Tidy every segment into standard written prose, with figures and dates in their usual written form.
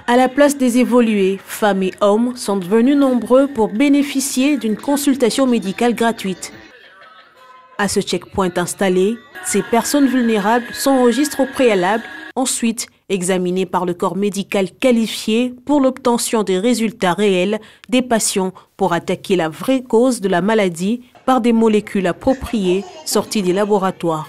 À la place des évolués, femmes et hommes sont devenus nombreux pour bénéficier d'une consultation médicale gratuite. À ce checkpoint installé, ces personnes vulnérables s'enregistrent au préalable, ensuite examinées par le corps médical qualifié pour l'obtention des résultats réels des patients pour attaquer la vraie cause de la maladie par des molécules appropriées sorties des laboratoires.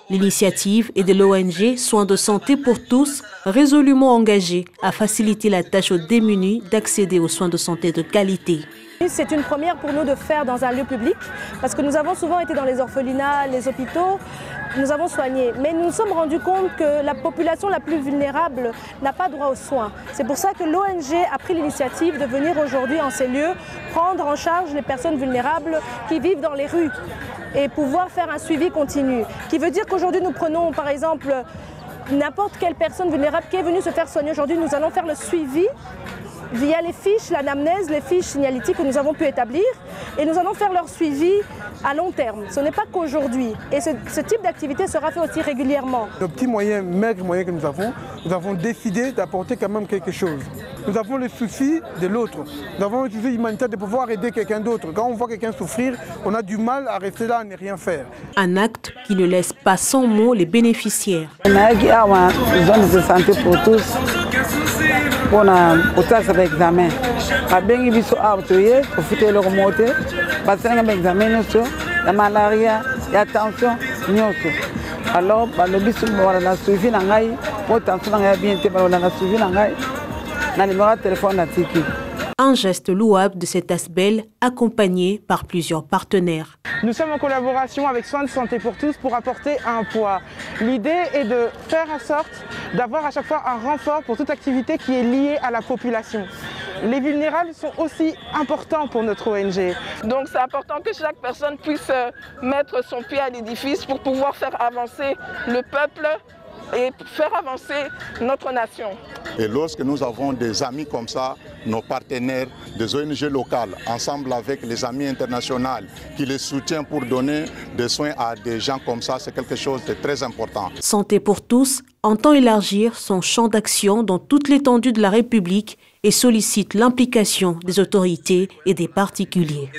L'initiative est de l'ONG Soins de santé pour tous, résolument engagée à faciliter la tâche aux démunis d'accéder aux soins de santé de qualité. C'est une première pour nous de faire dans un lieu public, parce que nous avons souvent été dans les orphelinats, les hôpitaux, nous avons soigné. Mais nous nous sommes rendus compte que la population la plus vulnérable n'a pas droit aux soins. C'est pour ça que l'ONG a pris l'initiative de venir aujourd'hui en ces lieux prendre en charge les personnes vulnérables qui vivent dans les rues et pouvoir faire un suivi continu. Qui veut dire qu'aujourd'hui nous prenons par exemple n'importe quelle personne vulnérable qui est venue se faire soigner aujourd'hui, nous allons faire le suivi via les fiches, l'anamnèse, les fiches signalétiques que nous avons pu établir et nous allons faire leur suivi à long terme. Ce n'est pas qu'aujourd'hui. Et ce type d'activité sera fait aussi régulièrement. Le petit moyen, maigre moyen que nous avons décidé d'apporter quand même quelque chose. Nous avons le souci de l'autre. Nous avons le souci humanitaire de pouvoir aider quelqu'un d'autre. Quand on voit quelqu'un souffrir, on a du mal à rester là, à ne rien faire. Un acte qui ne laisse pas sans mots les bénéficiaires. Zone de santé pour tous. Pour l'examen. La malaria, la tension, alors le bisu la suivi nangai, pour tension nangai bien te la suivi nangai, na numéro de téléphone na tiki. Un geste louable de cet ASBEL accompagné par plusieurs partenaires. Nous sommes en collaboration avec Soins de santé pour tous pour apporter un poids. L'idée est de faire en sorte d'avoir à chaque fois un renfort pour toute activité qui est liée à la population. Les vulnérables sont aussi importants pour notre ONG. Donc c'est important que chaque personne puisse mettre son pied à l'édifice pour pouvoir faire avancer le peuple et faire avancer notre nation. Et lorsque nous avons des amis comme ça, nos partenaires, des ONG locales, ensemble avec les amis internationaux qui les soutiennent pour donner des soins à des gens comme ça, c'est quelque chose de très important. Santé pour tous entend élargir son champ d'action dans toute l'étendue de la République et sollicite l'implication des autorités et des particuliers.